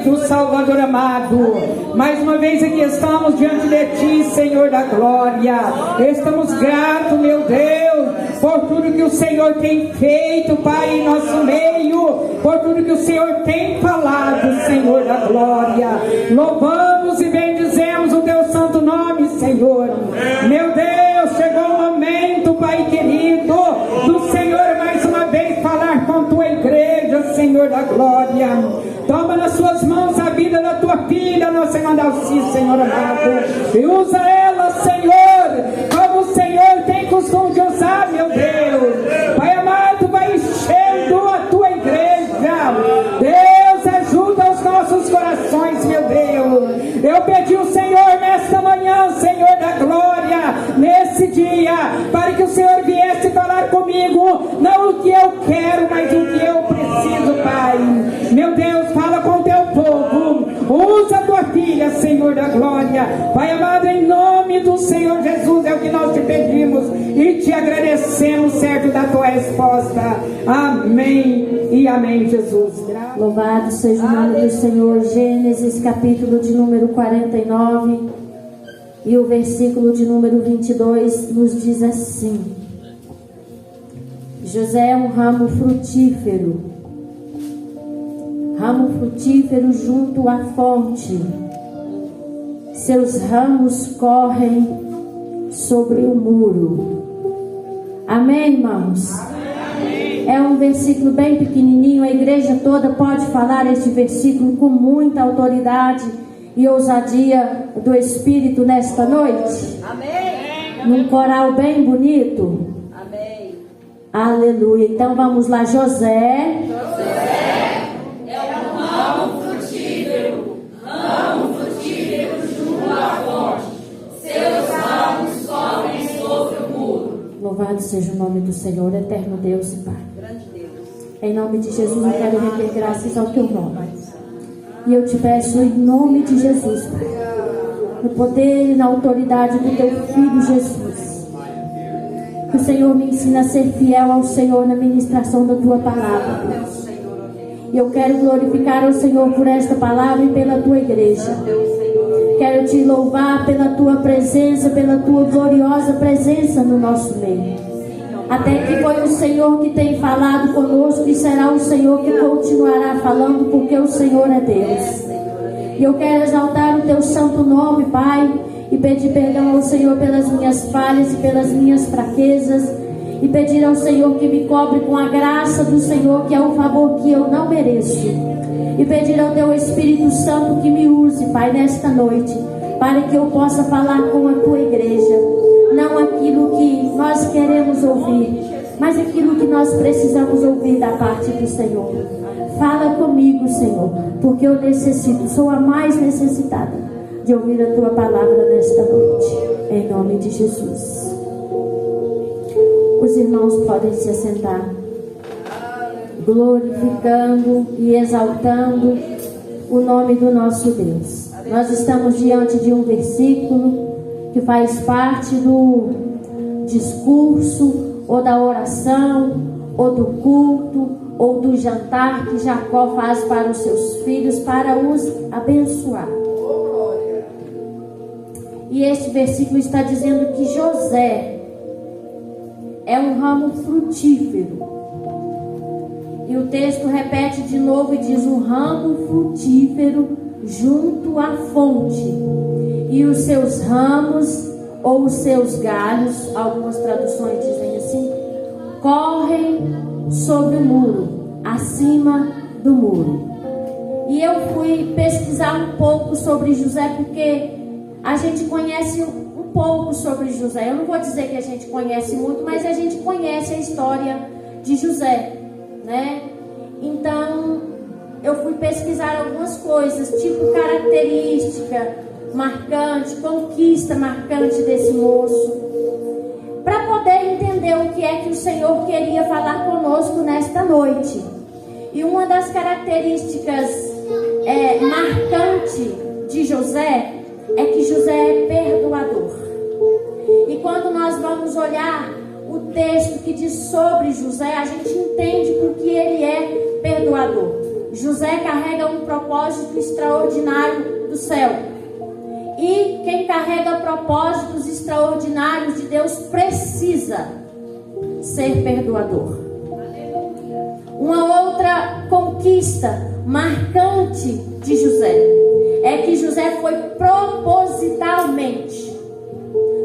querido Salvador amado. Mais uma vez aqui estamos diante de Ti, Senhor da glória. Estamos gratos, meu Deus, por tudo que o Senhor tem feito, Pai, em nosso meio, por tudo que o Senhor tem falado, Senhor da glória. Louvamos e bendizemos o Teu santo nome, Senhor. Meu Deus, chegou o momento, Pai querido, do Senhor mais uma vez falar com Tua igreja, Senhor da glória. Toma nas Suas mãos a vida da Tua filha, nossa irmã Dalci, Senhor amado, e usa ela, Senhor, como o Senhor tem costume de usar, meu Deus. Pai amado, vai enchendo a Tua igreja. Deus, ajuda os nossos corações, meu Deus. Eu pedi ao Senhor nesta manhã, Senhor da glória, nesse dia, para que o Senhor viesse falar comigo, não o que eu quero, mas o que eu preciso, Pai. Meu Deus, fala com o Teu povo, usa a Tua filha, Senhor da glória. Pai amado, em nome do Senhor Jesus, é o que nós te pedimos e te agradecemos, certo da Tua resposta. Amém e amém, Jesus. Louvado seja o nome do Senhor. Gênesis capítulo de número 49 e o versículo de número 22 nos diz assim: José é um ramo frutífero junto à fonte. Seus ramos correm sobre o muro. Amém, irmãos? Amém. É um versículo bem pequenininho. A igreja toda pode falar este versículo com muita autoridade e ousadia do Espírito nesta noite. Amém. Num coral bem bonito. Amém. Aleluia. Então vamos lá. José é um ramo frutífero junto à fonte. Seus ramos correm sobre o muro. Louvado seja o nome do Senhor, eterno Deus e Pai. Grande Deus. Em nome de Jesus eu quero render graças ao Teu nome. E eu te peço em nome de Jesus, Pai, no poder e na autoridade do Teu Filho Jesus, que o Senhor me ensina a ser fiel ao Senhor na ministração da Tua palavra, Deus. E eu quero glorificar ao Senhor por esta palavra e pela Tua igreja. Quero Te louvar pela Tua presença, pela Tua gloriosa presença no nosso meio. Até que foi o Senhor que tem falado conosco e será o Senhor que continuará falando, porque o Senhor é Deus. E eu quero exaltar o Teu santo nome, Pai, e pedir perdão ao Senhor pelas minhas falhas e pelas minhas fraquezas, e pedir ao Senhor que me cobre com a graça do Senhor, que é um favor que eu não mereço, e pedir ao Teu Espírito Santo que me use, Pai, nesta noite, para que eu possa falar com a Tua igreja, não aquilo que nós queremos ouvir, mas aquilo que nós precisamos ouvir da parte do Senhor. Fala comigo, Senhor, porque eu necessito, sou a mais necessitada de ouvir a Tua palavra nesta noite, em nome de Jesus. Os irmãos podem se assentar, glorificando e exaltando o nome do nosso Deus. Nós estamos diante de um versículo que faz parte do discurso, ou da oração, ou do culto, ou do jantar que Jacó faz para os seus filhos, para os abençoar. E este versículo está dizendo que José é um ramo frutífero. E o texto repete de novo e diz: um ramo frutífero junto à fonte. E os seus ramos, ou os seus galhos, algumas traduções dizem assim, correm sobre o muro, acima do muro. E eu fui pesquisar um pouco sobre José, porque a gente conhece um pouco sobre José. Eu não vou dizer que a gente conhece muito, mas a gente conhece a história de José, né? Então, eu fui pesquisar algumas coisas, tipo característica marcante, conquista marcante desse moço, para poder entender o que é que o Senhor queria falar conosco nesta noite. E uma das características marcantes de José é que José é perdoador. E quando nós vamos olhar o texto que diz sobre José, a gente entende porque ele é perdoador. José carrega um propósito extraordinário do céu. E quem carrega propósitos extraordinários de Deus precisa ser perdoador. Uma outra conquista marcante de José é que José foi propositalmente.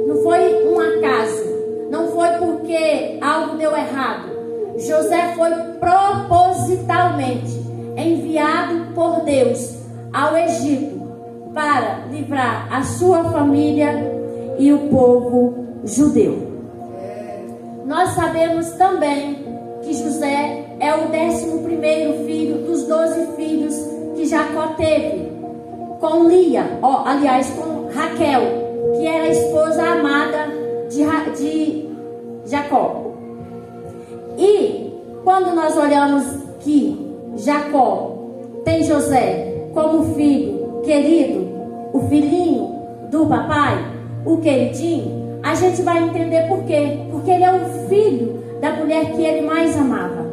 Não foi um acaso. Não foi porque algo deu errado. José foi propositalmente enviado por Deus ao Egito para livrar a sua família e o povo judeu. Nós sabemos também que José é o 11º filho dos 12 filhos que Jacó teve com Lia, com Raquel, que era a esposa amada de Jacó. E quando nós olhamos que Jacó tem José como filho querido, o filhinho do papai, o queridinho, a gente vai entender por quê. Porque ele é o filho da mulher que ele mais amava.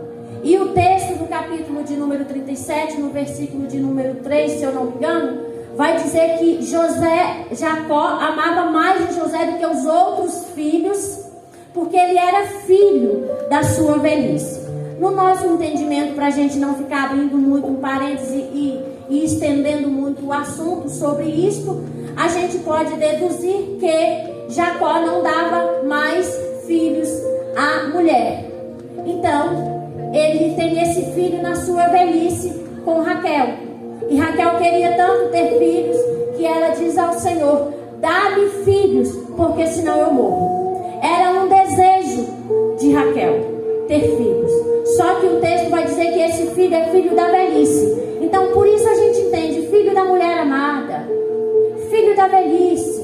E o texto do capítulo de número 37, no versículo de número 3, se eu não me engano, vai dizer que Jacó amava mais José do que os outros filhos, porque ele era filho da sua velhice. No nosso entendimento, para a gente não ficar abrindo muito um parêntese e estendendo muito o assunto sobre isto, a gente pode deduzir que Jacó não dava mais filhos à mulher. Então, ele tem esse filho na sua velhice com Raquel. E Raquel queria tanto ter filhos que ela diz ao Senhor: dá-me filhos, porque senão eu morro. Era um desejo de Raquel ter filhos. Só que o texto vai dizer que esse filho é filho da velhice. Então por isso a gente entende: filho da mulher amada, filho da velhice.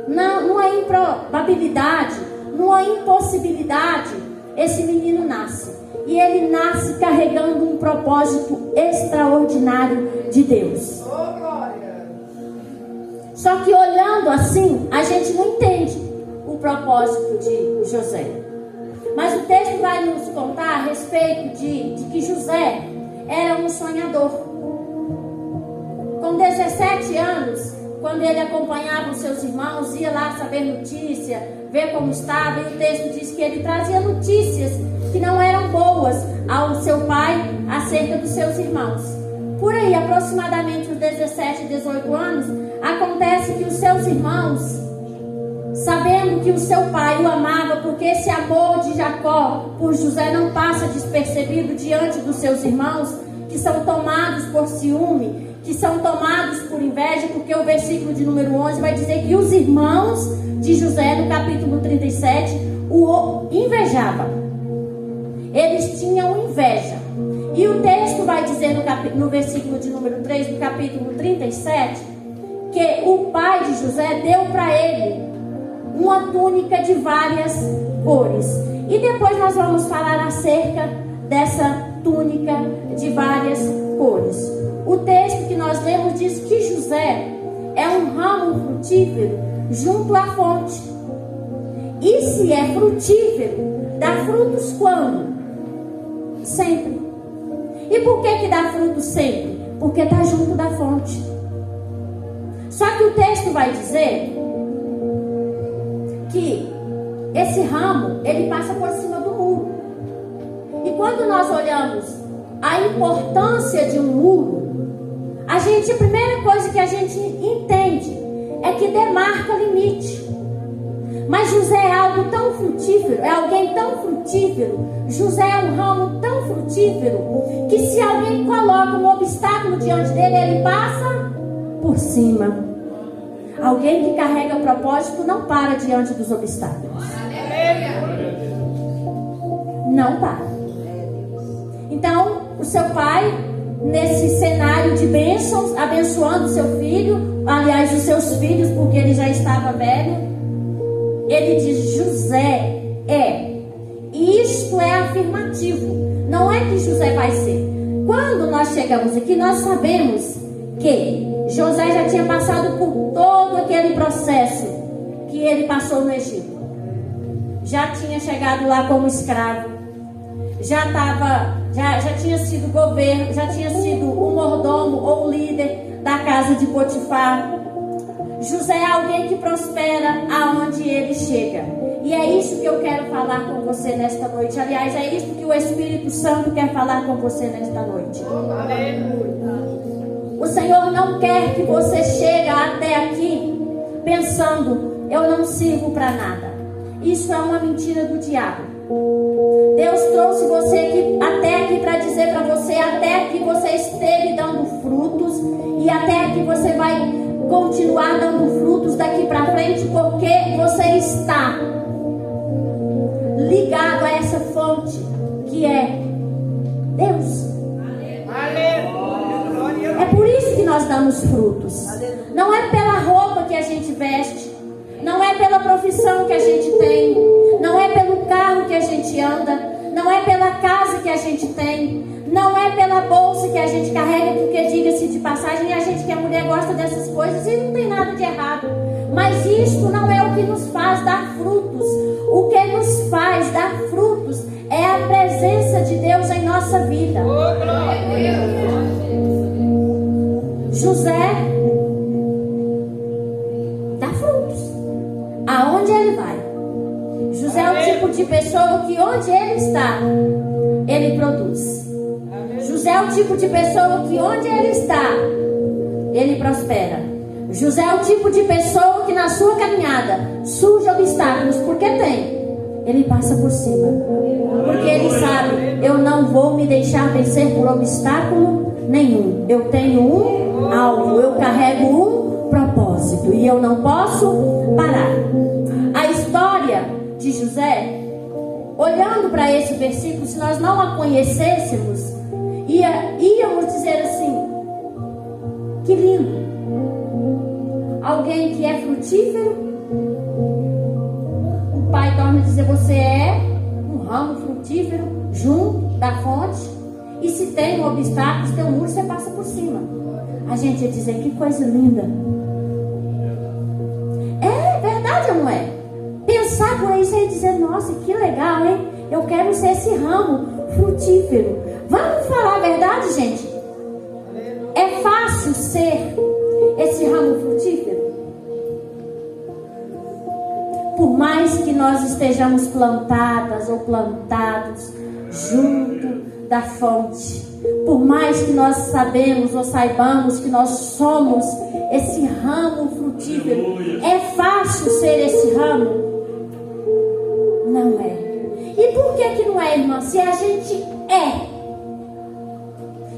Não há improbabilidade, não há impossibilidade. Esse menino nasce. E ele nasce carregando um propósito extraordinário de Deus. Só que olhando assim, a gente não entende o propósito de José. Mas o texto vai nos contar a respeito de que José era um sonhador. Com 17 anos, quando ele acompanhava os seus irmãos, ia lá saber notícia, ver como estava, e o texto diz que ele trazia notícias que não eram boas ao seu pai acerca dos seus irmãos. Por aí, aproximadamente uns 17, 18 anos, acontece que os seus irmãos, sabendo que o seu pai o amava, porque esse amor de Jacó por José não passa despercebido diante dos seus irmãos, que são tomados por ciúme, que são tomados por inveja, porque o versículo de número 11 vai dizer que os irmãos de José, no capítulo 37, o invejavam. Eles tinham inveja. E o texto vai dizer no versículo de número 3 do capítulo 37, que o pai de José deu para ele uma túnica de várias cores. E depois nós vamos falar acerca dessa túnica de várias cores. O texto que nós lemos diz que José é um ramo frutífero junto à fonte. E se é frutífero, dá frutos quando? Sempre. E por que dá frutos sempre? Porque está junto da fonte. Só que o texto vai dizer que esse ramo, ele passa por cima do muro. E quando nós olhamos a importância de um muro, a primeira coisa que a gente entende é que demarca limite. Mas José é algo tão frutífero, é alguém tão frutífero. José é um ramo tão frutífero que se alguém coloca um obstáculo diante dele, ele passa por cima. Alguém que carrega propósito não para diante dos obstáculos. Não para. Então, o seu pai, nesse cenário de bênçãos, abençoando seu filho, aliás, os seus filhos, porque ele já estava velho, ele diz: José é. E isto é afirmativo. Não é que José vai ser. Quando nós chegamos aqui, nós sabemos que José já tinha passado por todo aquele processo que ele passou no Egito. Já tinha chegado lá como escravo. Já já tinha sido governo, já tinha sido o mordomo ou o líder da casa de Potifar. José é alguém que prospera aonde ele chega. E é isso que eu quero falar com você nesta noite. Aliás, é isso que o Espírito Santo quer falar com você nesta noite. O Senhor não quer que você chegue até aqui pensando, eu não sirvo para nada. Isso é uma mentira do diabo. Deus trouxe você até aqui para dizer para você, até aqui você esteve dando frutos e até aqui você vai continuar dando frutos daqui para frente, porque você está ligado a essa fonte que é Deus. É por isso que nós damos frutos. Não é pela roupa que a gente veste, não é pela profissão que a gente tem, não é pelo carro que a gente anda, não é pela casa que a gente tem, não é pela bolsa que a gente carrega, porque, diga-se de passagem, a gente que é mulher gosta dessas coisas e não tem nada de errado. Mas isto não é o que nos faz dar frutos. O que nos faz dar frutos é a presença de Deus em nossa vida. José dá frutos aonde ele vai. José é o tipo de pessoa que onde ele está, ele produz. José é o tipo de pessoa que onde ele está, ele prospera. José é o tipo de pessoa que na sua caminhada surge obstáculos, porque tem. Ele passa por cima, porque ele sabe, eu não vou me deixar vencer por obstáculo nenhum. Eu tenho um alvo, eu carrego um propósito e eu não posso parar. A história de José, olhando para esse versículo, se nós não a conhecêssemos, íamos dizer assim: que lindo. Alguém que é frutífero, o pai torna a dizer, você é um ramo frutífero junto da fonte, e se tem um obstáculo, se tem um muro, você passa por cima. A gente ia dizer, que coisa linda. É verdade ou não é? Pensar por isso e dizer, nossa, que legal, hein? Eu quero ser esse ramo frutífero. Vamos falar a verdade, gente? É fácil ser esse ramo frutífero? Por mais que nós estejamos plantadas ou plantados junto da fonte, por mais que nós sabemos ou saibamos que nós somos esse ramo frutífero, é fácil ser esse ramo? Não é. E por que não é, irmã? Se a gente é.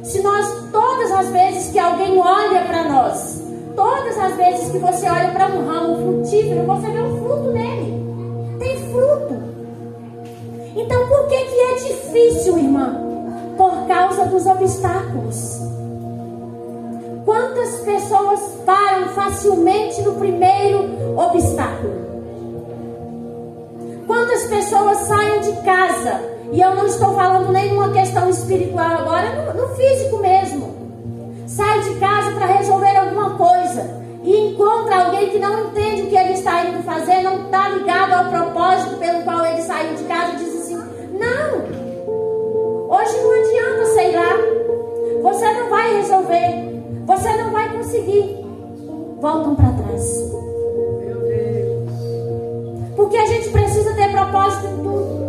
Se nós, todas as vezes que alguém olha para nós, todas as vezes que você olha para um ramo frutífero, você vê um fruto nele. Tem fruto. Então por que é difícil, irmã? Por causa dos obstáculos. Quantas pessoas param facilmente no primeiro obstáculo? Quantas pessoas saem de casa? E eu não estou falando nenhuma questão espiritual agora, no físico mesmo. Sai de casa para resolver alguma coisa e encontra alguém que não entende o que ele está indo fazer, não está ligado ao propósito pelo qual ele saiu de casa, e diz assim, não, hoje não adianta, sei lá, você não vai resolver, você não vai conseguir. Voltam para trás. Porque a gente precisa ter propósito em tudo.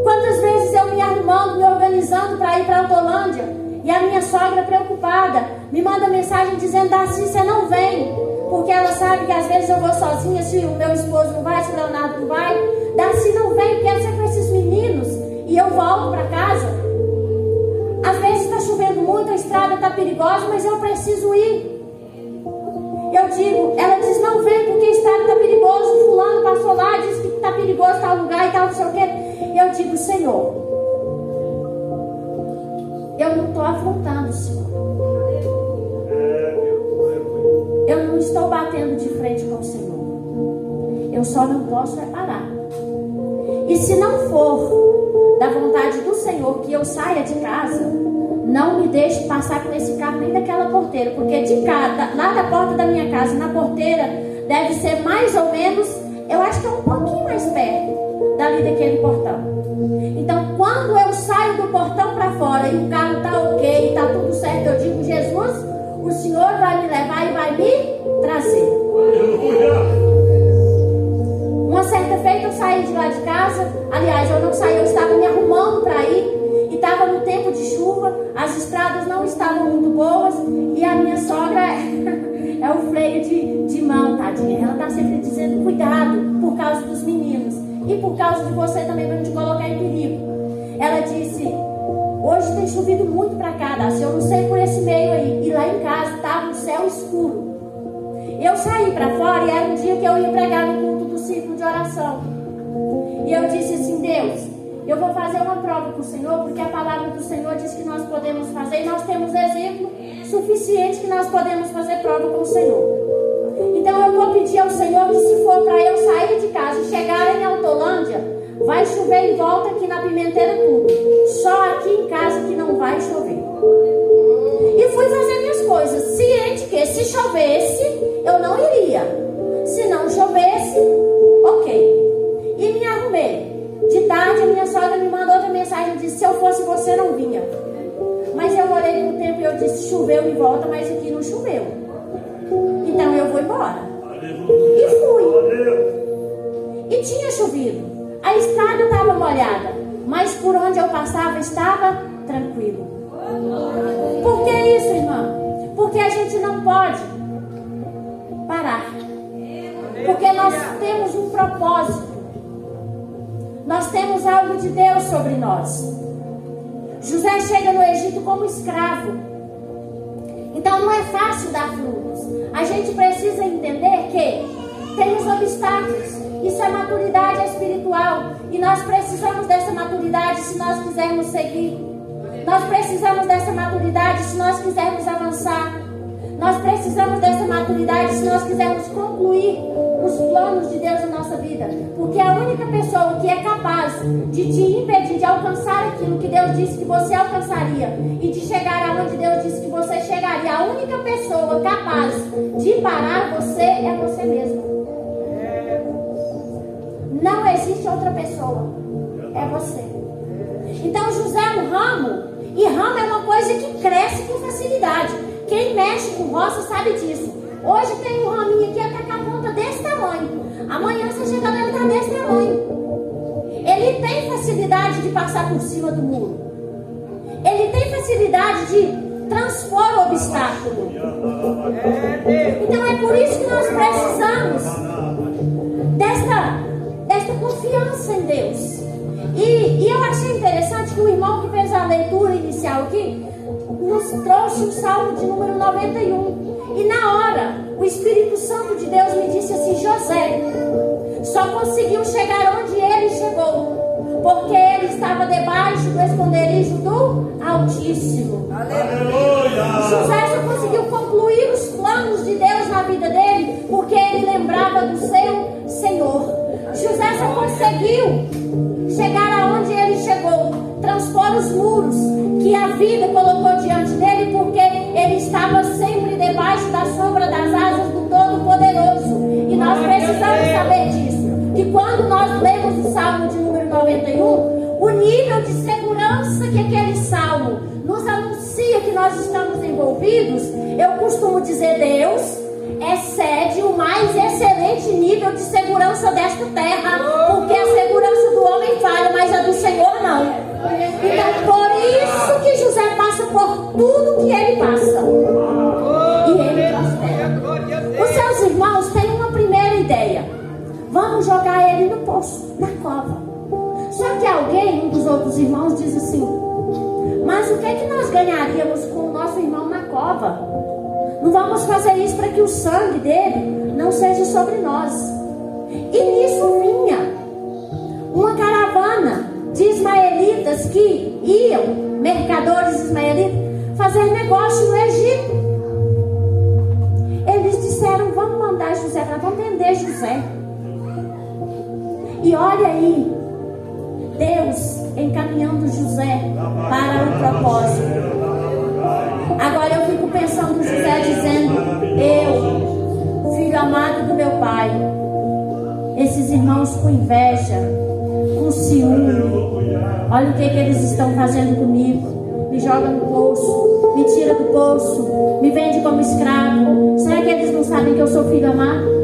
Quantas vezes eu me arrumando, me organizando para ir para a Autolândia, e a minha sogra preocupada me manda mensagem dizendo, Darcy, você não vem, porque ela sabe que às vezes eu vou sozinha, se o meu esposo não vai, se o Leonardo não vai. Darcy, não vem, quero ser com esses meninos, e eu volto para casa. Às vezes está chovendo muito, a estrada está perigosa, mas eu preciso ir. Eu digo, ela diz, não vem porque a estrada está perigosa, o fulano passou lá, disse que está perigoso tal lugar e tal, não sei o quê. Eu digo, Senhor, eu não estou afrontando o Senhor. Eu não estou batendo de frente com o Senhor. Eu só não posso parar. E se não for da vontade do Senhor que eu saia de casa, não me deixe passar com esse carro nem daquela porteira, porque de casa, lá da porta da minha casa, na porteira, deve ser mais ou menos, eu acho que é um pouquinho mais perto. dali daquele portão. Então, quando eu saio do portão para fora e o carro está ok, está tudo certo, eu digo: Jesus, o Senhor vai me levar e vai me trazer. Uma certa feita eu saí de lá de casa. Aliás, eu não saí, eu estava me arrumando para ir. E estava no tempo de chuva, as estradas não estavam muito boas. E a minha sogra é o freio de mão, tadinha. Ela está sempre dizendo: cuidado, por causa dos meninos. E por causa de você também, para não te colocar em perigo. Ela disse: hoje tem chovido muito para cá, Dácia, eu não sei por esse meio aí. E lá em casa estava um céu escuro. Eu saí para fora e era um dia que eu ia pregar no culto do círculo de oração. E eu disse assim: Deus, eu vou fazer uma prova para o Senhor, porque a palavra do Senhor diz que nós podemos fazer, e nós temos exemplo suficiente que nós podemos fazer prova com o Senhor. Então eu vou pedir ao Senhor que, se for para eu sair de casa e chegar em Autolândia, vai chover em volta aqui na Pimenteira tudo. Só aqui em casa que não vai chover. E fui fazer minhas coisas, ciente que se chovesse, eu não iria. Se não chovesse, ok. E me arrumei. De tarde a minha sogra me mandou outra mensagem e disse: se eu fosse você, não vinha. Mas eu olhei no tempo e eu disse: choveu em volta, mas aqui não choveu. Então eu vou embora. E fui. E tinha chovido. A estrada estava molhada, mas por onde eu passava estava tranquilo. Por que isso, irmã? Porque a gente não pode parar. Porque nós temos um propósito. Nós temos algo de Deus sobre nós. José chega no Egito como escravo. Então não é fácil dar frutos. A gente precisa entender que tem os obstáculos. Isso é maturidade espiritual. E nós precisamos dessa maturidade se nós quisermos seguir. Nós precisamos dessa maturidade se nós quisermos avançar. Nós precisamos dessa maturidade se nós quisermos concluir os planos de Deus na nossa vida. Porque a única pessoa que é capaz de te impedir de alcançar aquilo que Deus disse que você alcançaria e de chegar aonde Deus disse que você chegaria, a única pessoa capaz de parar você é você mesmo. Não existe outra pessoa. É você. Então José é um ramo. E ramo é uma coisa que cresce com facilidade. Quem mexe com roça sabe disso. Hoje tem um raminho aqui até com a ponta desse tamanho. Amanhã você chega lá, ele está desse tamanho. Ele tem facilidade de passar por cima do muro. Ele tem facilidade de transpor o obstáculo. Então é por isso que nós precisamos desta confiança em Deus. E eu achei interessante que o irmão que fez a leitura inicial aqui nos trouxe o Salmo de número 91. E na hora, o Espírito Santo de Deus me disse assim: José só conseguiu chegar onde ele chegou porque ele estava debaixo do esconderijo do Altíssimo. Aleluia! José só conseguiu concluir os planos de Deus na vida dele porque ele lembrava do seu Senhor. José só conseguiu chegar aonde ele chegou, transpor os muros que a vida colocou diante dele, porque ele estava sempre debaixo da sombra das asas do Todo-Poderoso. E nós precisamos saber disso, que quando nós lemos o Salmo de número 91, o nível de segurança que aquele Salmo nos anuncia que nós estamos envolvidos, eu costumo dizer: Deus excede o mais excelente nível de segurança desta terra, porque a segurança do homem falha, mas a do Senhor não. Então por isso que José passa por tudo que ele passa, e ele prospera. Os seus irmãos têm uma primeira ideia: vamos jogar ele no poço, na cova. Só que alguém, um dos outros irmãos, diz assim: mas o que é que nós ganharíamos com o nosso irmão na cova? Não vamos fazer isso para que o sangue dele não seja sobre nós. E nisso vinha uma caravana de ismaelitas que iam, mercadores ismaelitas, fazer negócio no Egito. Eles disseram: vamos mandar José para lá, vamos vender José. E olha aí, Deus encaminhando José para o propósito. Agora eu fico pensando José dizendo: eu, filho amado do meu pai, esses irmãos com inveja, com ciúme. Olha o que eles estão fazendo comigo. Me joga no poço, me tira do poço, me vende como escravo. Será que eles não sabem que eu sou filho amado?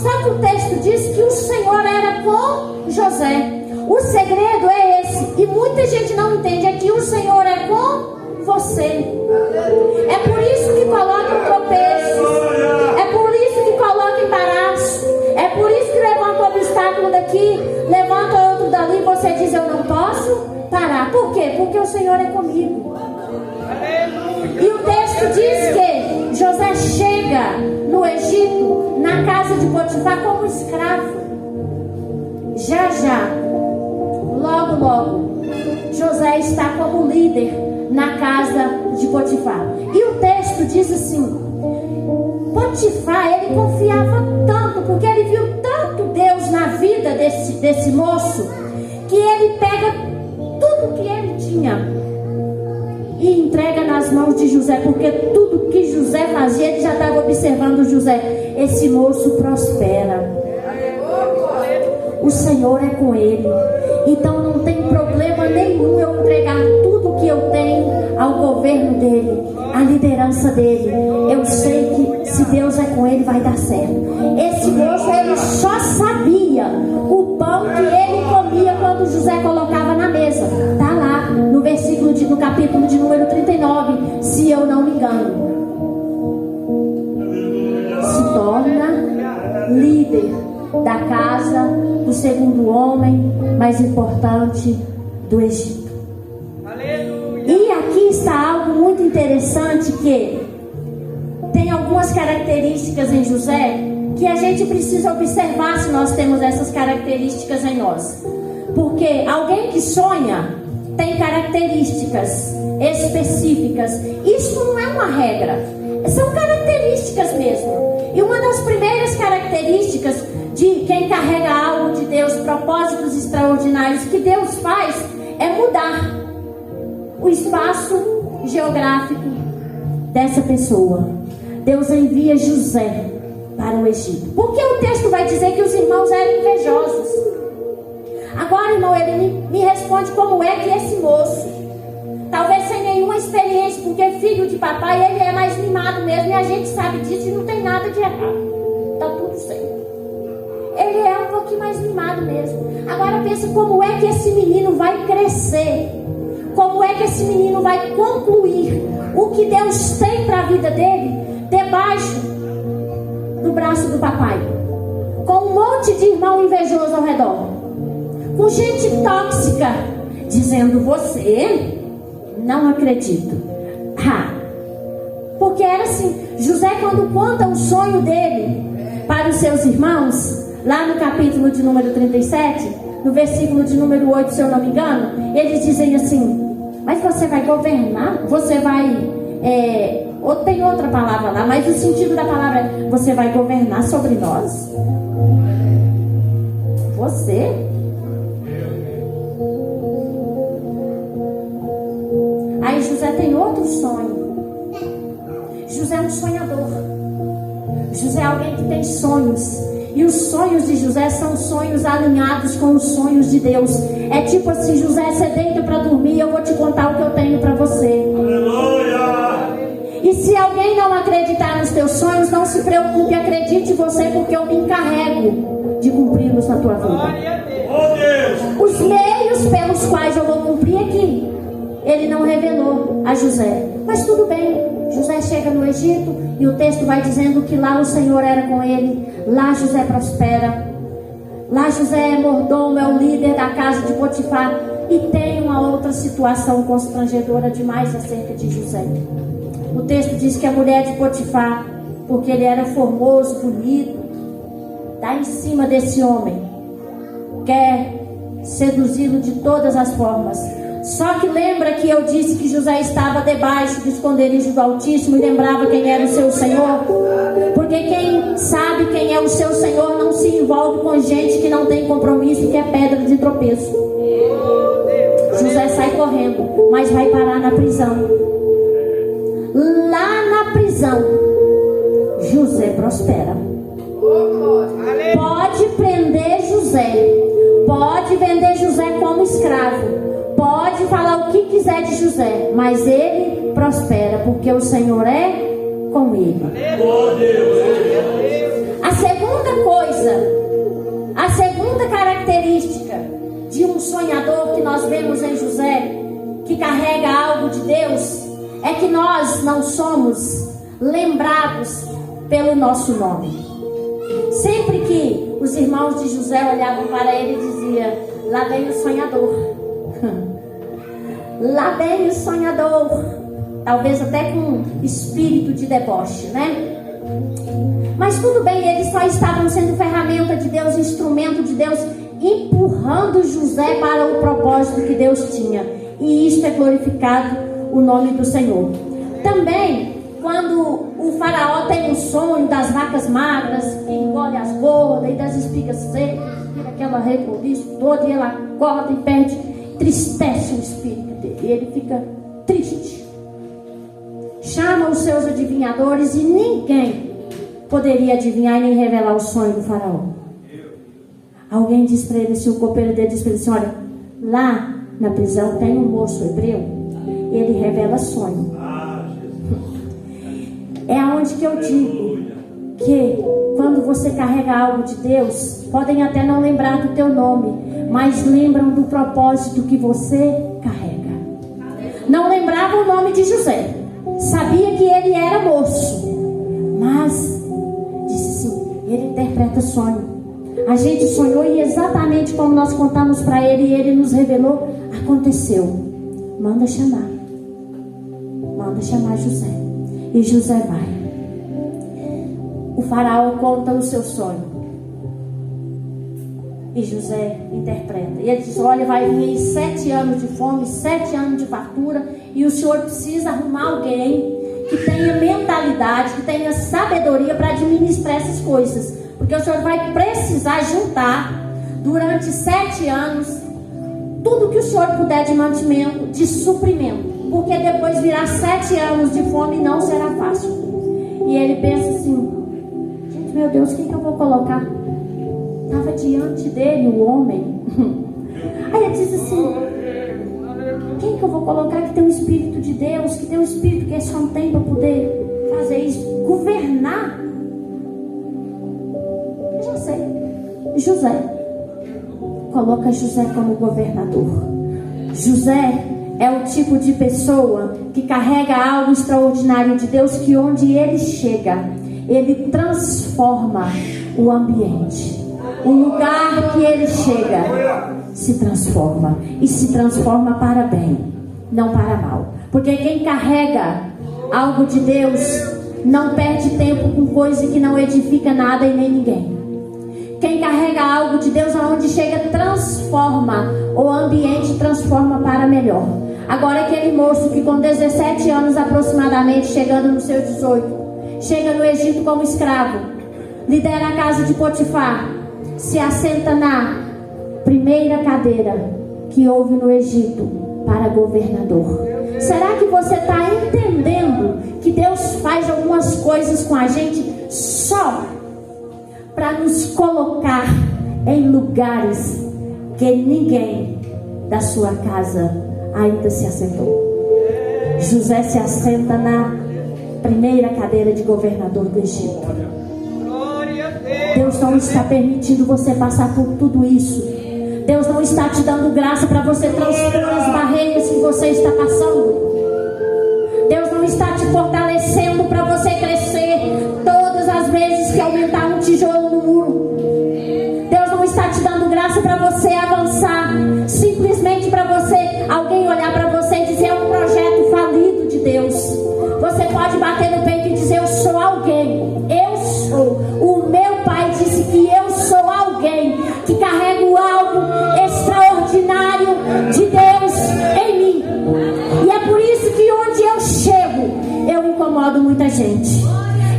Só que o texto diz que o Senhor era com José. O segredo é esse, e muita gente não entende, é que o Senhor é com você. É por isso que coloca em tropeços, é por isso que coloca embaraço, é por isso que levanta um obstáculo daqui, levanta outro dali, e você diz: eu não posso parar. Por quê? Porque o Senhor é comigo. E o texto diz que José chega no Egito, na casa de Potifar, como escravo. Já, logo, José está como líder na casa de Potifar. E o texto diz assim: Potifar, ele confiava tanto, porque ele viu tanto Deus na vida desse moço, que ele pega tudo que ele tinha e entrega nas mãos de José, porque tudo que José fazia, ele já estava observando José. Esse moço prospera, o Senhor é com ele, então não tem problema nenhum eu entregar tudo que eu tenho ao governo dele, à liderança dele. Eu sei que se Deus é com ele, vai dar certo. Esse moço, ele só sabia o pão que ele comia quando José colocava na mesa. Está lá no capítulo de número 39, se eu não me engano. Se torna líder da casa do segundo homem mais importante do Egito. E aqui está algo muito interessante, que tem algumas características em José que a gente precisa observar se nós temos essas características em nós. Porque alguém que sonha tem características específicas. Isso não é uma regra, são características mesmo. E uma das primeiras características de quem carrega algo de Deus, propósitos extraordinários que Deus faz, é mudar o espaço geográfico dessa pessoa. Deus envia José para o Egito, porque o texto vai dizer que os irmãos eram invejosos. Agora, irmão, ele me responde como é que esse moço, talvez sem nenhuma experiência, porque filho de papai, ele é mais mimado mesmo, e a gente sabe disso, e não tem nada de errado, está tudo certo. Ele é um pouquinho mais mimado mesmo. Agora pensa como é que esse menino vai crescer, como é que esse menino vai concluir o que Deus tem para a vida dele, debaixo do braço do papai, com um monte de irmão invejoso ao redor, com gente tóxica dizendo: você não acredito. Porque era assim. José, quando conta o sonho dele para os seus irmãos, lá no capítulo de número 37, no versículo de número 8, se eu não me engano, eles dizem assim: mas você vai governar? Você vai... ou tem outra palavra lá, mas o sentido da palavra é: você vai governar sobre nós? Você? Aí José tem outro sonho. José é um sonhador. José é alguém que tem sonhos. E os sonhos de José são sonhos alinhados com os sonhos de Deus. É tipo assim: José, você deita para dormir, eu vou te contar o que eu tenho para você. Aleluia! E se alguém não acreditar nos teus sonhos, não se preocupe, acredite você, porque eu me encarrego de cumpri-los na tua vida. Os meios pelos quais eu vou cumprir aqui, ele não revelou a José. Mas tudo bem. José chega no Egito e o texto vai dizendo que lá o Senhor era com ele. Lá José prospera. Lá José é mordomo, é o líder da casa de Potifar. E tem uma outra situação constrangedora demais acerca de José. O texto diz que a mulher de Potifar, porque ele era formoso, bonito, está em cima desse homem, quer seduzi-lo de todas as formas. Só que lembra que eu disse que José estava debaixo do esconderijo do Altíssimo e lembrava quem era o seu Senhor? Porque quem sabe quem é o seu Senhor não se envolve com gente que não tem compromisso, que é pedra de tropeço. José sai correndo, mas vai parar na prisão. Lá na prisão, José prospera. Pode prender José. Pode vender José como escravo. Pode falar o que quiser de José. Mas ele prospera, porque o Senhor é com ele. A segunda coisa, a segunda característica de um sonhador que nós vemos em José, que carrega algo de Deus, é que nós não somos lembrados pelo nosso nome. Sempre que os irmãos de José olhavam para ele e diziam: lá vem o sonhador. Lá vem o sonhador. Talvez até com espírito de deboche, né? Mas tudo bem, eles só estavam sendo ferramenta de Deus, instrumento de Deus, empurrando José para o propósito que Deus tinha. E isto é glorificado o nome do Senhor. Também, quando o faraó tem um sonho das vacas magras, que engole as gordas, e das espigas secas, vira aquela reboliço toda, e ele acorda e perde, tristece o espírito dele, e ele fica triste. Chama os seus adivinhadores e ninguém poderia adivinhar e nem revelar o sonho do faraó. Alguém diz para ele, se o copeiro dele diz para ele assim: olha, lá na prisão tem um moço hebreu, ele revela sonho. É aonde que eu digo que quando você carrega algo de Deus, podem até não lembrar do teu nome, mas lembram do propósito que você carrega. Não lembrava o nome de José, sabia que ele era moço, mas disse assim: ele interpreta sonho. A gente sonhou e exatamente como nós contamos para ele e ele nos revelou, aconteceu. Manda chamar José. E José vai. O faraó conta o seu sonho e José interpreta. E ele diz: olha, vai vir 7 anos de fome, 7 anos de fartura, e o senhor precisa arrumar alguém que tenha mentalidade, que tenha sabedoria para administrar essas coisas, porque o senhor vai precisar juntar durante 7 anos tudo que o senhor puder de mantimento, de suprimento, porque depois virá 7 anos de fome e não será fácil. E ele pensa assim: gente, meu Deus, quem que eu vou colocar? Estava diante dele o homem. Aí ele diz assim: quem que eu vou colocar que tem o Espírito de Deus, que tem um Espírito que só tem para poder fazer isso, governar? Eu já sei, José. Coloca José como governador. José é o tipo de pessoa que carrega algo extraordinário de Deus, que onde ele chega, ele transforma o ambiente. O lugar que ele chega se transforma, e se transforma para bem, não para mal. Porque quem carrega algo de Deus não perde tempo com coisa que não edifica nada e nem ninguém. Quem carrega algo de Deus, aonde chega, transforma o ambiente, transforma para melhor. Agora aquele moço que com 17 anos aproximadamente, chegando no seu 18, chega no Egito como escravo, lidera a casa de Potifar, se assenta na primeira cadeira que houve no Egito para governador. Será que você está entendendo que Deus faz algumas coisas com a gente só para nos colocar em lugares que ninguém da sua casa ainda se assentou? José se assenta na primeira cadeira de governador do Egito. Deus não está permitindo você passar por tudo isso. Deus não está te dando graça para você transpor as barreiras que você está passando. Deus não está te fortalecendo para você crescer todas as vezes que aumentar um tijolo no muro. Deus não está te dando graça para você avançar simplesmente para você, alguém olhar para você e dizer: é um projeto falido de Deus. Você pode bater no peito e dizer: eu sou alguém, eu sou. O meu pai disse que eu sou alguém que carrego algo extraordinário de Deus em mim. E é por isso que onde eu chego, eu incomodo muita gente.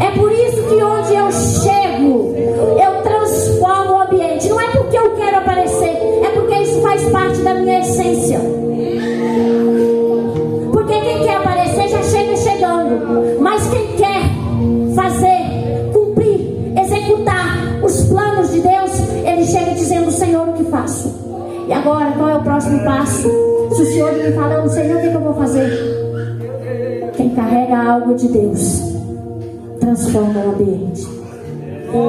É por isso que onde eu chego, eu transformo o ambiente. Não é porque eu quero aparecer, é porque isso faz parte da minha essência. Porque quem quer aparecer já chega chegando, mas quem quer fazer, cumprir, executar os planos de Deus, ele chega dizendo: Senhor, próximo passo. Se o Senhor me fala, eu não sei nem o que eu vou fazer. Quem carrega algo de Deus transforma o ambiente.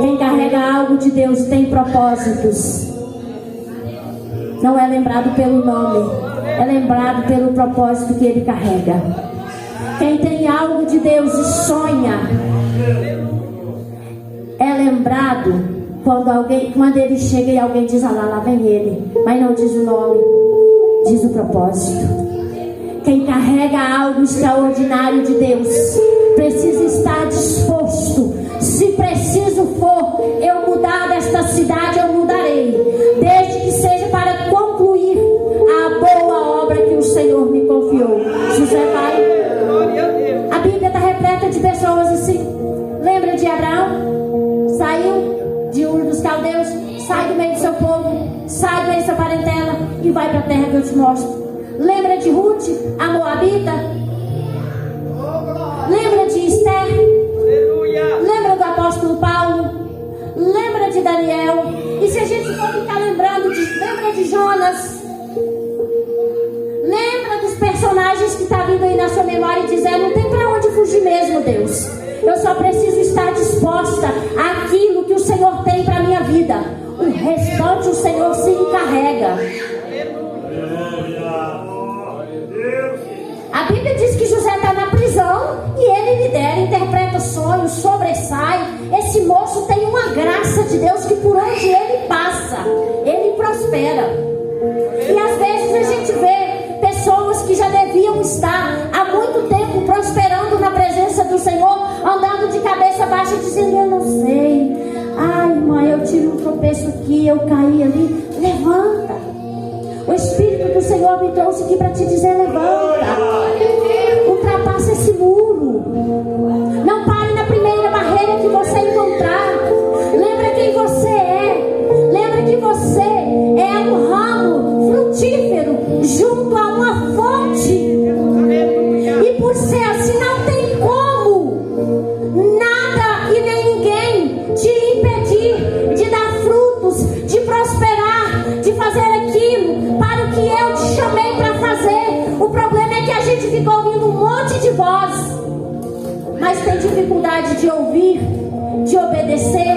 Quem carrega algo de Deus tem propósitos. Não é lembrado pelo nome, é lembrado pelo propósito que ele carrega. Quem tem algo de Deus e sonha é lembrado quando ele chega e alguém diz: ah lá vem ele, mas não diz o nome, diz o propósito. Quem carrega algo extraordinário de Deus precisa estar disposto. Se preciso for eu mudar desta cidade, eu mudarei, desde que seja para concluir a boa obra que o Senhor me confiou. José vai. A Bíblia está repleta de pessoas assim. Lembra de Abraão? Saiu de Ur dos Caldeus, sai do meio do seu povo, sai do meio da sua parentela e vai para a terra que eu te mostro. Lembra de Ruth, a Moabita? Lembra de Esther? Lembra do apóstolo Paulo? Lembra de Daniel? E se a gente for ficar lembrando lembra de Jonas? Lembra dos personagens que está vindo aí na sua memória e dizer: não tem para onde fugir mesmo, Deus. Eu só preciso estar disposta àquilo que o Senhor tem para a minha vida. O restante o Senhor se encarrega. A Bíblia diz que José está na prisão e ele lidera, interpreta sonhos, sobressai. Esse moço tem uma graça de Deus que por onde ele passa, ele prospera. E às vezes a gente vê pessoas que já deviam estar há muito tempo prosperando na presença do Senhor, andando de cabeça baixa dizendo: eu não sei, ai mãe, eu tive um tropeço aqui, eu caí ali. Levanta. O Espírito do Senhor me trouxe aqui para te dizer: levanta, ultrapassa esse muro, não pare na primeira barreira que você encontrar. Lembra quem você é, lembra que você é um ramo frutífero junto a uma fonte, e por ser assim não tem como nada e nem ninguém te impedir de dar frutos, de prosperar, de fazer aquilo para o que eu te chamei para fazer. O problema é que a gente fica ouvindo um monte de voz, mas tem dificuldade de ouvir, de obedecer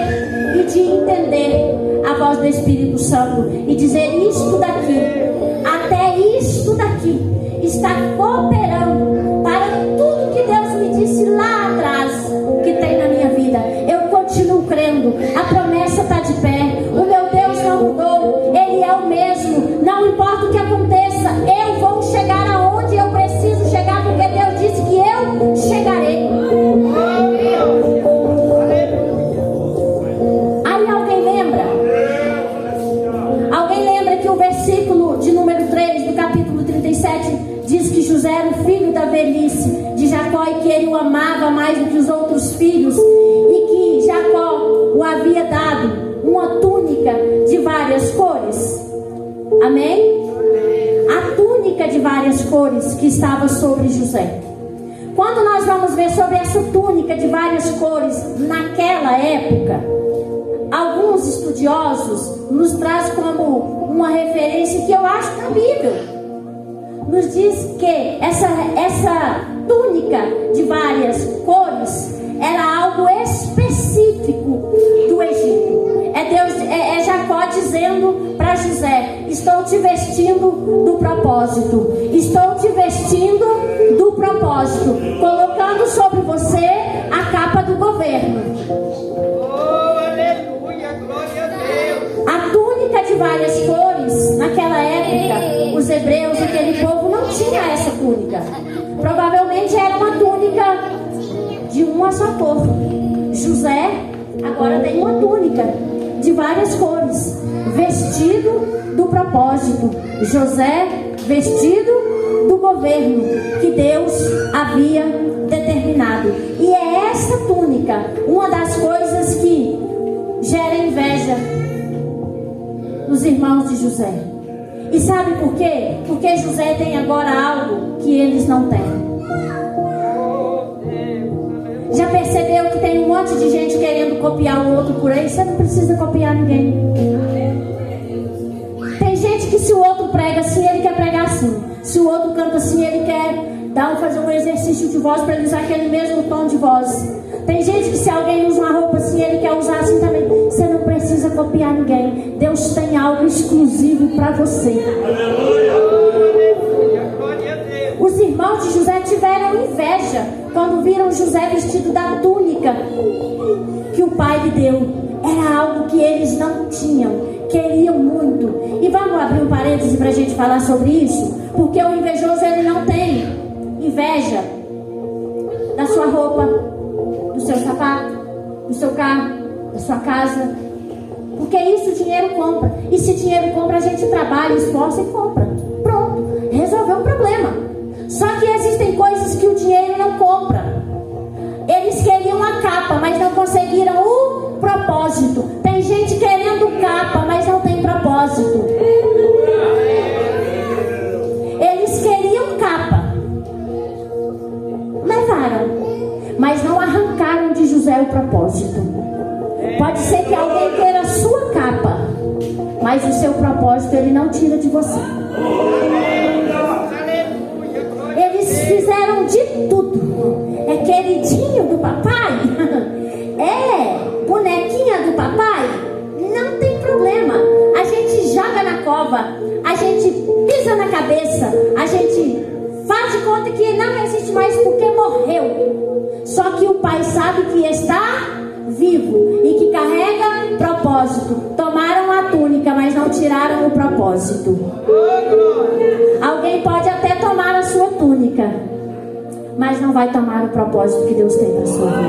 e de entender a voz do Espírito Santo e dizer: isto daqui, até isto daqui está cooperando para tudo que Deus me disse lá atrás que tem na minha vida. Eu continuo crendo, a promessa está de pé, o meu Deus não mudou, Ele é o mesmo. Não importa o que aconteça, eu vou chegar aonde eu preciso chegar, porque Deus disse que eu chegarei. Aí alguém lembra? Alguém lembra que o versículo de número 3 do capítulo 37 diz que José era o filho da velhice de Jacó e que ele o amava mais do que os outros filhos, e que Jacó o havia dado uma túnica de várias cores. Amém? A túnica de várias cores que estava sobre José. Quando nós vamos ver sobre essa túnica de várias cores naquela época, alguns estudiosos nos traz como uma referência que eu acho cabível. Nos diz que essa túnica de várias cores era algo específico do Egito. É Jacó dizendo para José: estou te vestindo do propósito, estou te vestindo do propósito, colocando sobre você a capa do governo. Oh, aleluia, glória a Deus. A túnica de várias cores, naquela época, os hebreus, aquele povo, não tinha essa túnica. Provavelmente era uma túnica de uma só cor. José agora tem uma túnica de várias cores, vestido do propósito. José vestido do governo que Deus havia determinado. E é essa túnica uma das coisas que gera inveja nos irmãos de José. E sabe por quê? Porque José tem agora algo que eles não têm. Já percebeu que tem um monte de gente querendo copiar o outro por aí? Você não precisa copiar ninguém. Tem gente que, se o outro prega, prega assim, ele quer pregar assim. Se o outro canta assim, ele quer fazer um exercício de voz para ele usar aquele mesmo tom de voz. Tem gente que se alguém usa uma roupa assim, ele quer usar assim também. Você não precisa copiar ninguém. Deus tem algo exclusivo para você. Os irmãos de José tiveram inveja quando viram José vestido da túnica que o pai lhe deu. Era algo que eles não tinham, queriam muito. E vamos abrir um parêntese para a gente falar sobre isso, porque o invejoso, ele não tem inveja da sua roupa, do seu sapato, do seu carro, da sua casa, porque isso o dinheiro compra. E se dinheiro compra, a gente trabalha, esforça e compra. Pronto, resolveu o problema. Só que existem coisas que o dinheiro não compra. Eles queriam a capa, mas não conseguiram o propósito. Tem gente querendo capa, mas não tem propósito. Eles queriam capa, levaram, mas não arrancaram de José o propósito. Pode ser que alguém queira a sua capa, mas o seu propósito ele não tira de você. Eles fizeram de tudo. É queridinho do papai? É bonequinha do papai? Não tem problema. A gente joga na cova, a gente pisa na cabeça, a gente faz de conta que não existe mais porque morreu. Só que o pai sabe que está vivo e que carrega propósito. Tomaram a túnica, mas não tiraram o propósito. Alguém pode até tomar a sua túnica, mas não vai tomar o propósito que Deus tem para a sua vida.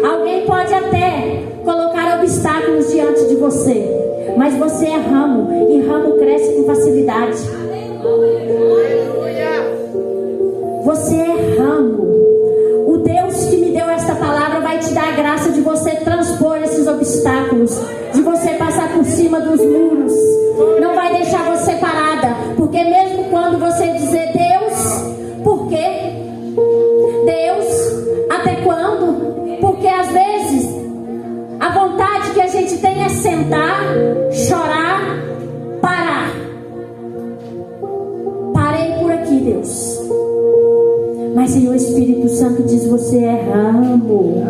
Alguém pode até colocar obstáculos diante de você, mas você é ramo, e ramo cresce com facilidade. Você é ramo. O Deus que me deu esta palavra vai te dar a graça de você transpor esses obstáculos, de você passar por cima dos muros. Não vai deixar você parada, porque mesmo quando você dizer Deus, por quê? Deus, até quando? Porque às vezes a vontade que a gente tem é sentar, chorar, parar. Parei por aqui, Deus. Mas Senhor, o Espírito Santo diz: você é ramo.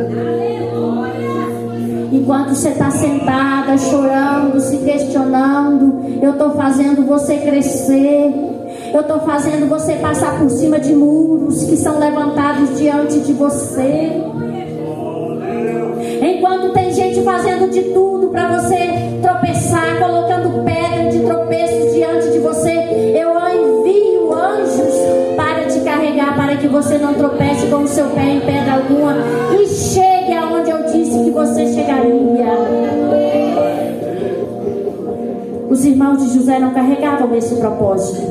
Enquanto você está sentada, chorando, se questionando, eu estou fazendo você crescer. Eu estou fazendo você passar por cima de muros que são levantados diante de você. Enquanto tem gente fazendo de tudo para você tropeçar, colocando pedra de tropeço diante de você, eu envio anjos para te carregar, para que você não tropece com o seu pé em pedra alguma e chegue aonde eu disse que você chegaria. Os irmãos de José não carregavam esse propósito,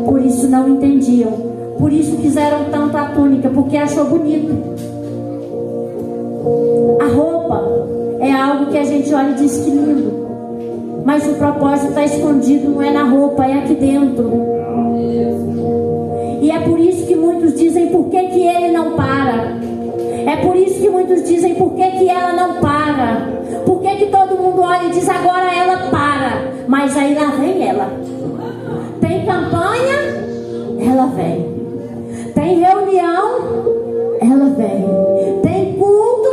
por isso não entendiam, por isso quiseram tanto a túnica, porque achou bonito. A roupa é algo que a gente olha e diz que lindo, mas o propósito está escondido, não é na roupa, é aqui dentro. E é por isso que muitos dizem: por que que ele não para? É por isso que muitos dizem: por que que ela não para? Por que que todo mundo olha e diz: agora ela para? Mas aí lá vem ela. Tem campanha, ela vem. Tem reunião, ela vem. Tem culto,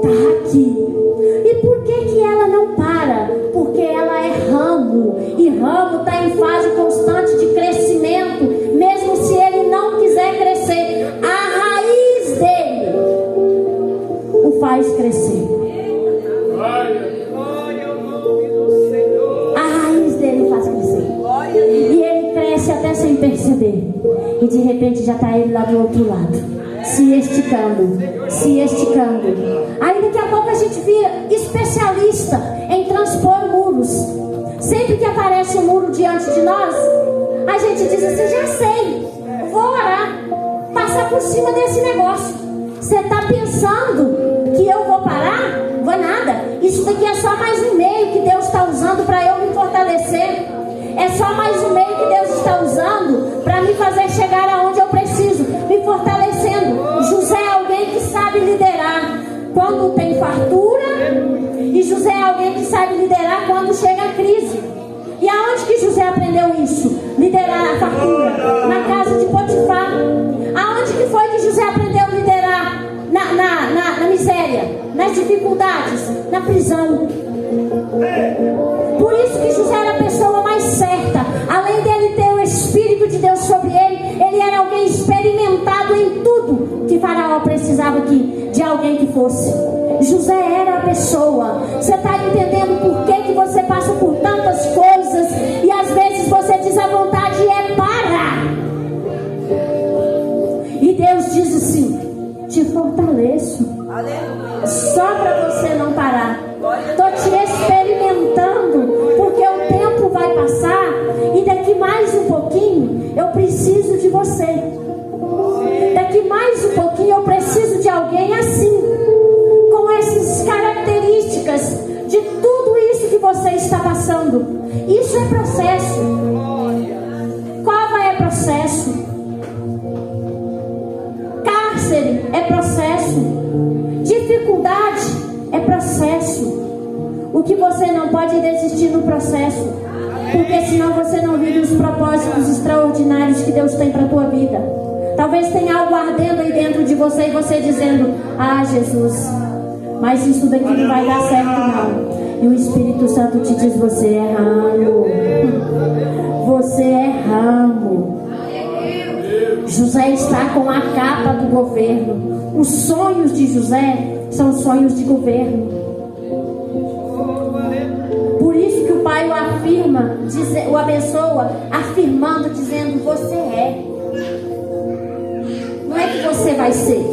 tá aqui. E por que que ela não para? Porque ela é ramo, e ramo está em fase constante de crescimento. Mesmo se ele não quiser crescer, a raiz dele o faz crescer. A raiz dele faz crescer. E ele cresce até sem perceber. E de repente já está ele lá do outro lado, se esticando, se esticando. Aí daqui a pouco a gente vira especialista em transpor muros. Sempre que aparece um muro diante de nós, a gente diz assim: já sei, vou orar, passar por cima desse negócio. Você está pensando que eu vou parar? Vou nada. Isso daqui é só mais um meio que Deus está usando para eu me fortalecer. É só mais um meio que Deus está usando para me fazer chegar aonde eu preciso, me fortalecendo. José é alguém que sabe liderar quando tem fartura, e José é alguém que sabe liderar quando chega a crise. E aonde que José aprendeu isso? Liderar a fartura. Na casa de Potifar. Aonde que foi que José aprendeu a liderar? Na miséria, nas dificuldades, na prisão. Por isso que José era a pessoa mais certa. Além dele ter o Espírito de Deus sobre ele, ele era alguém experimentado em tudo que Faraó precisava de alguém que fosse. José era a pessoa. Você está entendendo por que você passa por tantas coisas e às vezes você diz a vontade é parar. E Deus diz assim: te fortaleço. Só para você não parar. Estou te experimentando, porque o tempo vai passar e daqui mais um pouquinho eu preciso de você. Daqui mais um pouquinho eu preciso de alguém assim, com essas características de tudo isso que você está passando. Isso é processo. Cova é processo. Cárcere é processo. Dificuldade é processo. O que você não pode é desistir no processo, porque senão você não vive os propósitos extraordinários que Deus tem para a tua vida. Talvez tenha algo ardendo aí dentro de você e você dizendo: ah, Jesus, mas isso daqui não vai dar certo não. E o Espírito Santo te diz: você é ramo. Você é ramo. José está com a capa do governo. Os sonhos de José são sonhos de governo. Por isso que o pai o afirma, o abençoa, afirmando, dizendo: você é. Não é que você vai ser.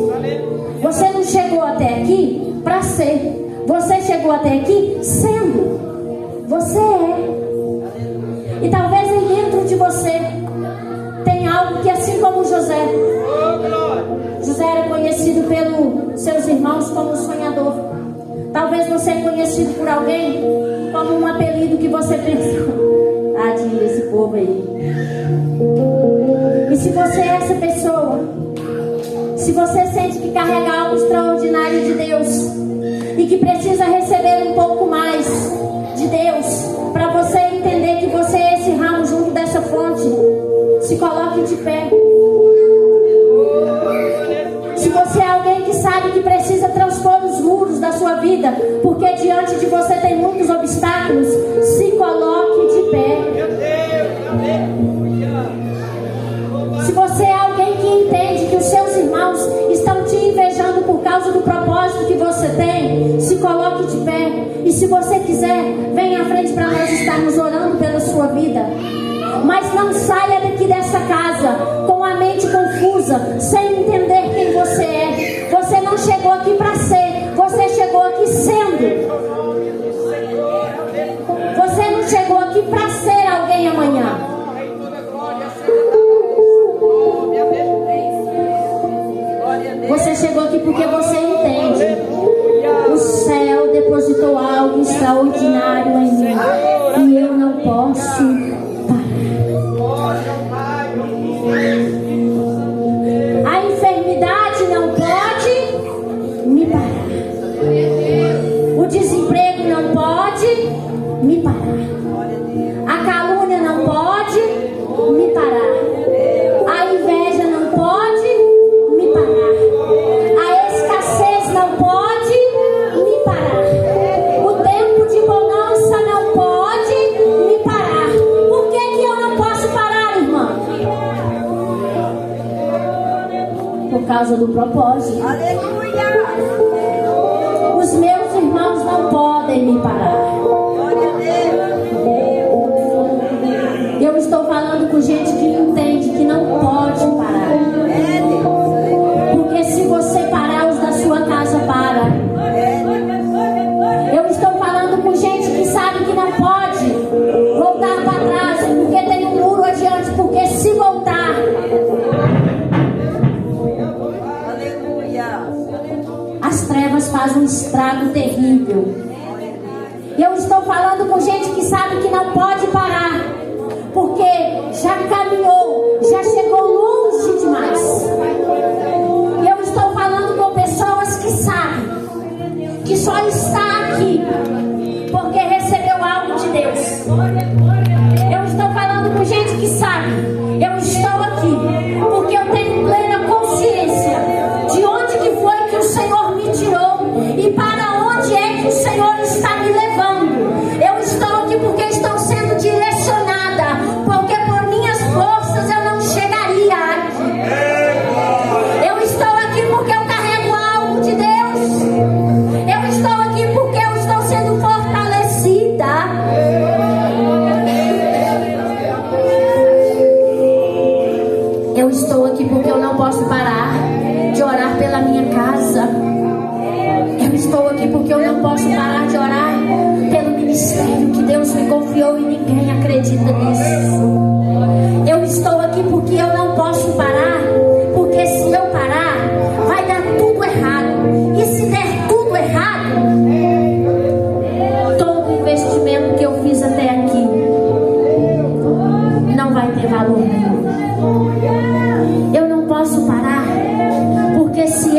Você não chegou até aqui para ser. Você chegou até aqui sendo. Você é. E talvez aí dentro de você tem algo que, assim como José era conhecido pelos seus irmãos como sonhador. Talvez você é conhecido por alguém como um apelido que você pensou: tadinho desse povo aí. E se você é essa pessoa, se você sente que carrega algo extraordinário de Deus e que precisa receber um pouco mais de Deus para você entender que você é esse ramo junto dessa fonte, se coloque de pé. Se você é alguém que sabe que precisa transpor os muros da sua vida, porque diante de você tem muitos obstáculos, se coloque de pé. Se você é alguém que entende que os seus irmãos estão te invejando por causa do propósito que você tem, se coloque de pé. E se você quiser, venha à frente para nós estarmos orando pela sua vida. Mas não saia daqui dessa casa com a mente confusa, sem entender quem você é. Você não chegou aqui para ser, você chegou aqui sendo. Você não chegou aqui para ser alguém amanhã. Você chegou aqui porque você entende: o céu depositou algo extraordinário em mim e eu não posso. A enfermidade não pode me parar. O desemprego não pode me parar. A calúnia não pode me parar. A inveja não pode me parar. A escassez não pode me parar. O tempo de bonança não pode me parar. Por que eu não posso parar, irmã? Por causa do propósito. Aleluia! Os meus irmãos não podem me parar. Eu estou falando com gente que entende que não pode parar. Porque se você parar, os da sua casa param. Eu estou falando com gente que sabe que não pode voltar para trás, porque tem um muro adiante. Porque se voltar, as trevas fazem um estrago terrível. Eu estou falando com gente que sabe que não pode parar, porque já caminhou, já chegou longe demais. Eu estou falando com pessoas que sabem que só está aqui porque recebeu algo de Deus.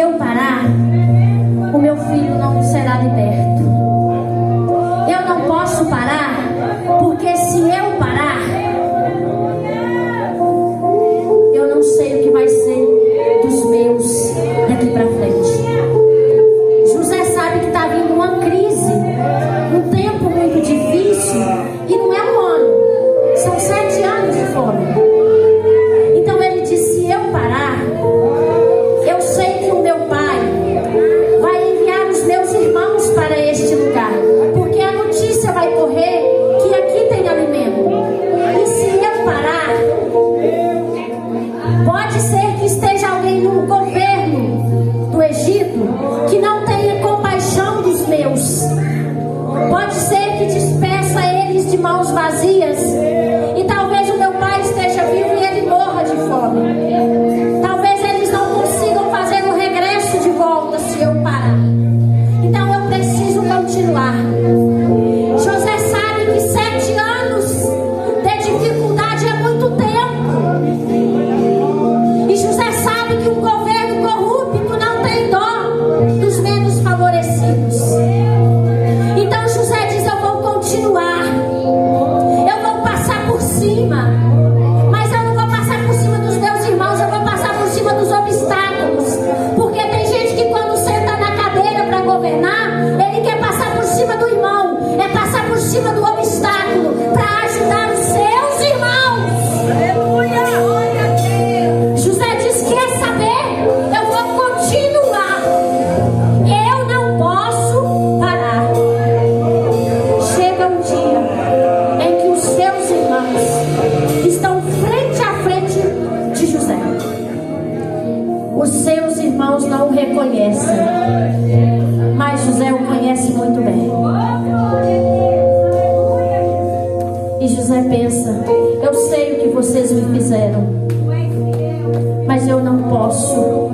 eu parar, o meu filho não será liberto. Eu não posso parar, porque se eu parar, eu não sei o que vai ser dos meus daqui para frente. José sabe que está vindo uma crise, um tempo muito difícil, e não é um ano, são 7 anos de fome. Então ele disse: se eu parar, eu sei que o meu pai vai enviar os meus irmãos para este lugar, porque a notícia vai correr que aqui tem alimento. E se eu parar, pode ser que esteja alguém no governo do Egito que não tenha compaixão dos meus. Pode ser que despeça eles de mãos vazias, e talvez o meu pai esteja vivo e ele morra de fome. Talvez eles não consigam fazer o regresso de volta se eu parar. Então eu preciso continuar. José sabe que 7 anos de dificuldade é muito tempo. E José sabe que um governo corrupto não tem dó dos menos favorecidos. Então José diz: eu vou continuar. Eu vou passar por cima. Mas eu não vou passar por cima dos meus irmãos, eu vou passar por cima dos obstáculos. Porque tem gente que quando senta na cadeira para governar, ele quer passar por cima do irmão, é passar por cima do obstáculo para ajudar os seus irmãos. Aleluia! José diz: quer saber? Eu vou continuar. Eu não posso parar. Chega um dia em que os seus irmãos estão frente a frente de José. Os seus irmãos não o reconhecem, mas José o conhece muito bem. E José pensa: eu sei o que vocês me fizeram, mas eu não posso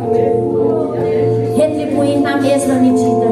retribuir na mesma medida.